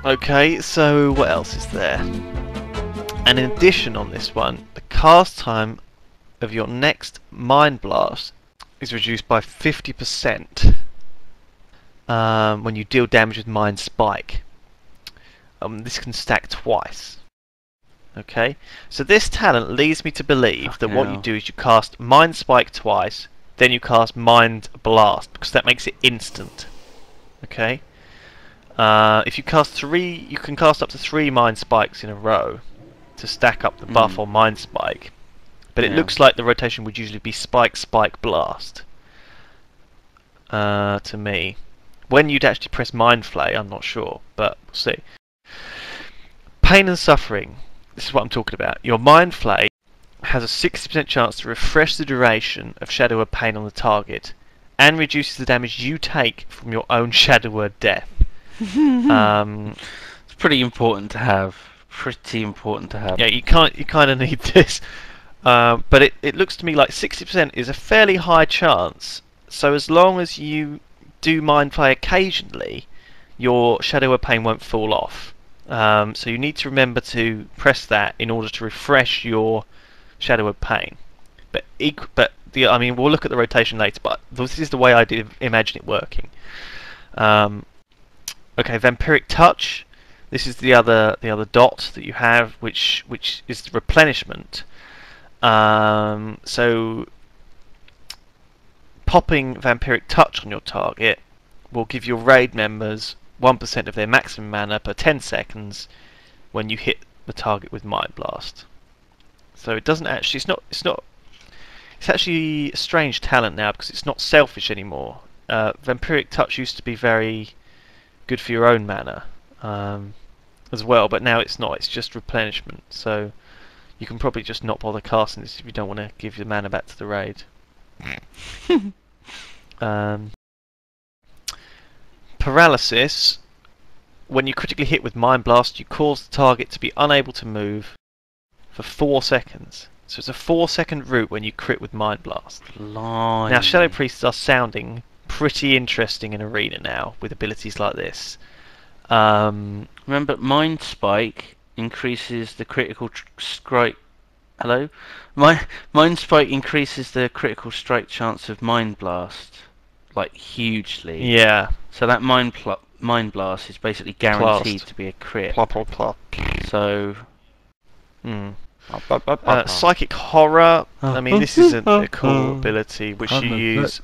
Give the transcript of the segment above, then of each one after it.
Okay, so what else is there? And in addition on this one, the cast time of your next Mind Blast is reduced by 50% when you deal damage with Mind Spike. This can stack twice. Okay, so this talent leads me to believe that what you do is you cast Mind Spike twice, then you cast Mind Blast, because that makes it instant. Okay, if you cast 3, you can cast up to 3 Mind Spikes in a row to stack up the buff on Mind Spike. But it looks like the rotation would usually be Spike, Spike, Blast. To me. When you'd actually press Mind Flay, I'm not sure, but we'll see. Pain and Suffering. This is what I'm talking about. Your Mind Flay has a 60% chance to refresh the duration of Shadow of Pain on the target, and reduces the damage you take from your own Shadow Word Death. It's pretty important to have. Pretty important to have. Yeah, you kind of need this. But it looks to me like 60% is a fairly high chance. So as long as you do Mind Play occasionally, your Shadow of Pain won't fall off. So you need to remember to press that in order to refresh your Shadow of Pain. I mean, we'll look at the rotation later. But this is the way I did imagine it working. Okay, Vampiric Touch. This is the other dot that you have, which is the replenishment. So popping Vampiric Touch on your target will give your raid members 1% of their maximum mana per 10 seconds when you hit the target with Mind Blast. So it doesn't actually. It's actually a strange talent now because it's not selfish anymore. Vampiric Touch used to be very good for your own mana as well, but now it's not. It's just replenishment. So you can probably just not bother casting this if you don't want to give your mana back to the raid. Paralysis. When you critically hit with Mind Blast, you cause the target to be unable to move for 4 seconds. So it's a 4-second route when you crit with Mind Blast. Blimey. Now Shadow Priests are sounding pretty interesting in Arena now with abilities like this. Remember, Mind Spike increases the critical strike. Hello? Mind Spike increases the critical strike chance of Mind Blast, like, hugely. Yeah. So that Mind Blast is basically guaranteed to be a crit. Plop, plop, plop. So... Psychic Horror. I mean, this is a cool ability which you use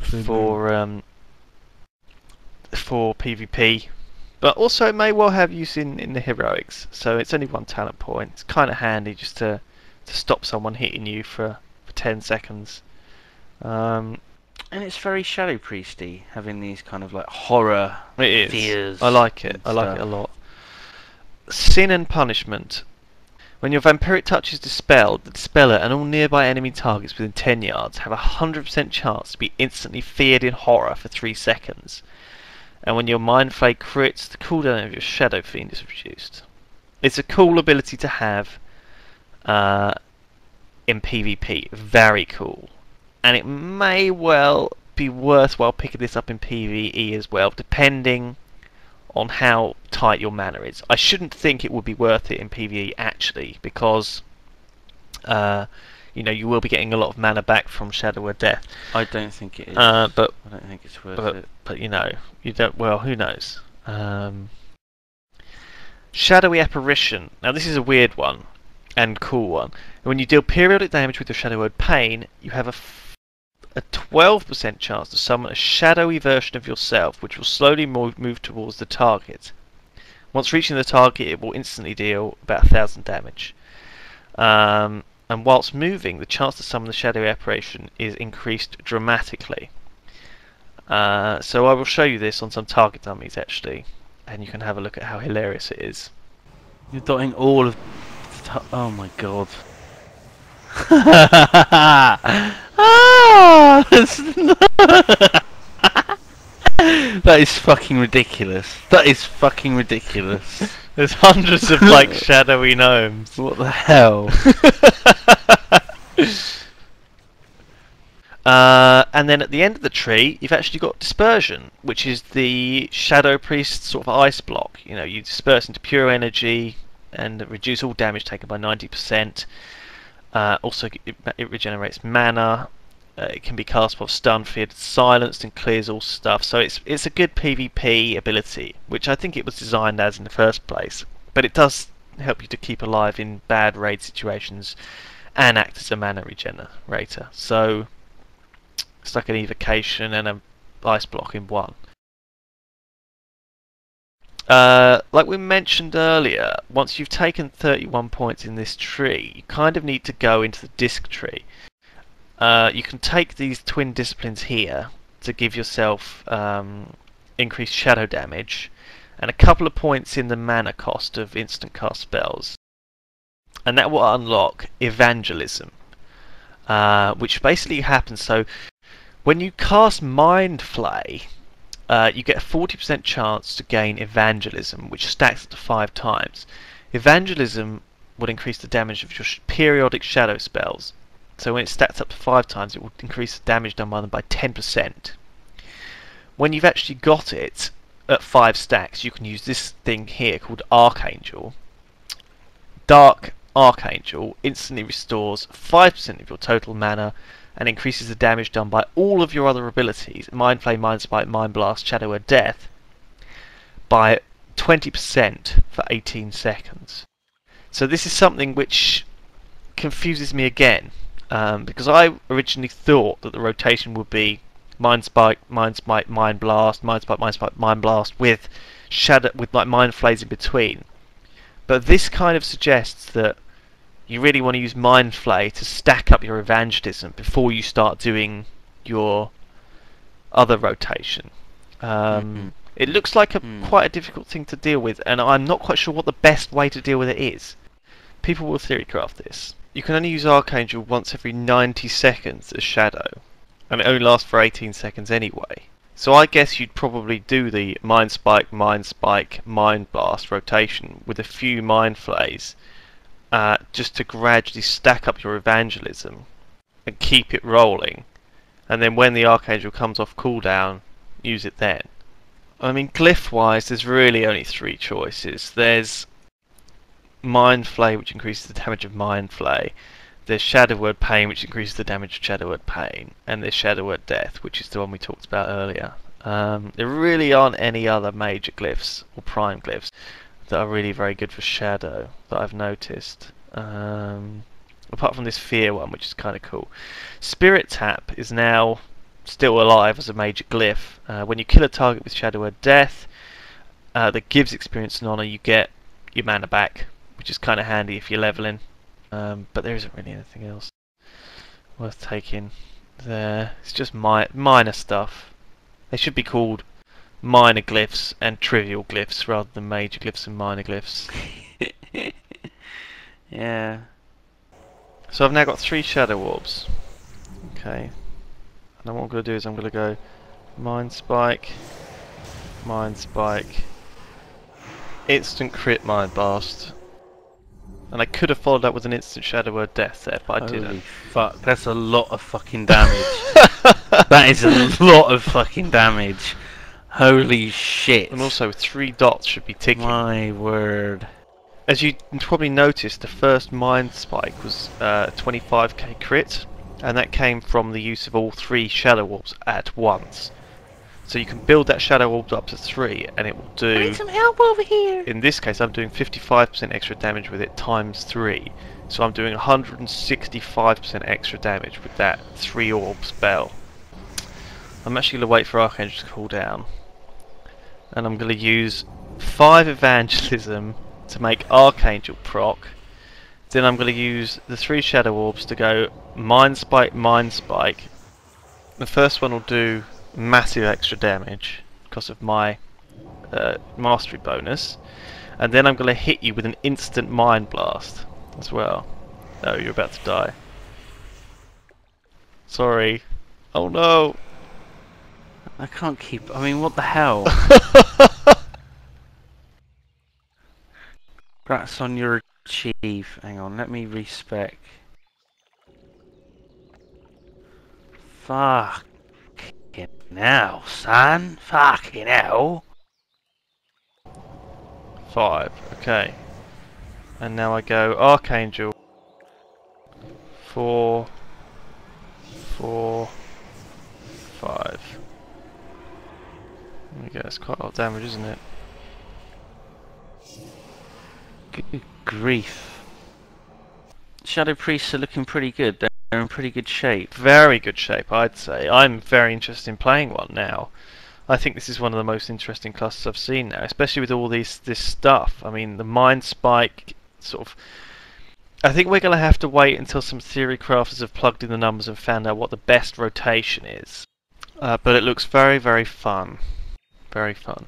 for PvP, but also it may well have use in the heroics. So it's only 1 talent point. It's kind of handy just to stop someone hitting you for 10 seconds. And it's very Shadow Priesty, having these kind of like horror fears. I like it. I like it a lot. Sin and Punishment. When your Vampiric Touch is dispelled, the Dispeller and all nearby enemy targets within 10 yards have a 100% chance to be instantly feared in horror for 3 seconds. And when your Mind Flay crits, the cooldown of your Shadow Fiend is reduced. It's a cool ability to have in PvP. Very cool. And it may well be worthwhile picking this up in PvE as well, depending on how tight your mana is. I shouldn't think it would be worth it in PvE actually, because you know, you will be getting a lot of mana back from Shadow of Death. I don't think it is. But I don't think it's worth it. But you know, you don't. Well, who knows? Shadowy Apparition. Now this is a weird one and cool one. When you deal periodic damage with your Shadow Word Pain, you have a 12% chance to summon a shadowy version of yourself, which will slowly move towards the target. Once reaching the target, it will instantly deal about 1,000 damage. And whilst moving, the chance to summon the Shadowy Apparition is increased dramatically. So I will show you this on some target dummies actually, and you can have a look at how hilarious it is. You're dotting all of... Oh my god. That is fucking ridiculous. That is fucking ridiculous. There's hundreds of like shadowy gnomes. What the hell? And then at the end of the tree, you've actually got Dispersion, which is the Shadow Priest sort of ice block. You know, you disperse into pure energy and reduce all damage taken by 90%. Also, it regenerates mana. It can be cast while stun, feared, silenced, and clears all stuff. So it's a good PvP ability, which I think it was designed as in the first place. But it does help you to keep alive in bad raid situations and act as a mana regenerator. So it's like an evocation and a ice block in one. Like we mentioned earlier, once you've taken 31 points in this tree, you kind of need to go into the disc tree. You can take these twin disciplines here to give yourself increased shadow damage and a couple of points in the mana cost of instant cast spells. And that will unlock Evangelism, which basically happens. So when you cast Mind Flay, you get a 40% chance to gain Evangelism, which stacks up to 5 times. Evangelism will increase the damage of your periodic shadow spells. So when it stacks up to 5 times, it will increase the damage done by them by 10%. When you've actually got it at 5 stacks, you can use this thing here called Archangel. Dark Archangel instantly restores 5% of your total mana and increases the damage done by all of your other abilities, Mind Flay, Mind Spike, Mind Blast, Shadow Word Death, by 20% for 18 seconds. So this is something which confuses me again, because I originally thought that the rotation would be Mind Spike, Mind Spike, Mind Blast, Mind Spike, Mind Spike, Mind Blast with like Mind Flays in between. But this kind of suggests that you really want to use Mind Flay to stack up your Evangelism before you start doing your other rotation. It looks like quite a difficult thing to deal with, and I'm not quite sure what the best way to deal with it is. People will theorycraft this. You can only use Archangel once every 90 seconds as Shadow, and it only lasts for 18 seconds anyway. So I guess you'd probably do the Mind Spike, Mind Blast rotation with a few Mind Flays, just to gradually stack up your Evangelism and keep it rolling, and then when the Archangel comes off cooldown, use it then. I mean, glyph wise, there's really only 3 choices. There's Mind Flay, which increases the damage of Mind Flay. There's Shadow Word Pain, which increases the damage of Shadow Word Pain. And there's Shadow Word Death, which is the one we talked about earlier. There really aren't any other major glyphs or prime glyphs that are really very good for Shadow that I've noticed. Apart from this Fear one, which is kind of cool. Spirit Tap is now still alive as a major glyph. When you kill a target with Shadow Word Death that gives experience and honor, you get your mana back, which is kind of handy if you're leveling. But there isn't really anything else worth taking there. It's just minor stuff. They should be called minor glyphs and trivial glyphs rather than major glyphs and minor glyphs. Yeah. So I've now got 3 Shadow Orbs. Okay. And then what I'm going to do is I'm going to go Mind Spike, instant crit Mind Blast. And I could have followed up with an instant Shadow Word Death there, but I didn't. Holy fuck, that's a lot of fucking damage. That is a lot of fucking damage. Holy shit. And also 3 dots should be ticking. My word. As you probably noticed, the first Mind Spike was 25k crit, and that came from the use of all 3 Shadow Orbs at once. So you can build that Shadow Orb up to 3, and it will do... I need some help over here! In this case, I'm doing 55% extra damage with it times 3. So I'm doing 165% extra damage with that 3 orb spell. I'm actually going to wait for Archangel to cool down. And I'm going to use 5 Evangelism to make Archangel proc. Then I'm going to use the 3 Shadow Orbs to go Mind Spike, Mind Spike. The first one will do massive extra damage because of my mastery bonus. And then I'm going to hit you with an instant Mind Blast as well. Oh, you're about to die. Sorry. Oh no! I can't keep... I mean, what the hell? Congrats on your achieve. Hang on, let me respec. Fucking hell, son. Fucking hell. 5. Okay. And now I go Archangel. 4, 4, 5. There we go, that's quite a lot of damage, isn't it? Good grief. Shadow Priests are looking pretty good. They're in pretty good shape. Very good shape, I'd say. I'm very interested in playing one now. I think this is one of the most interesting classes I've seen now, especially with all this stuff. I mean, the Mind Spike sort of... I think we're going to have to wait until some theory crafters have plugged in the numbers and found out what the best rotation is. But it looks very, very fun. Very fun.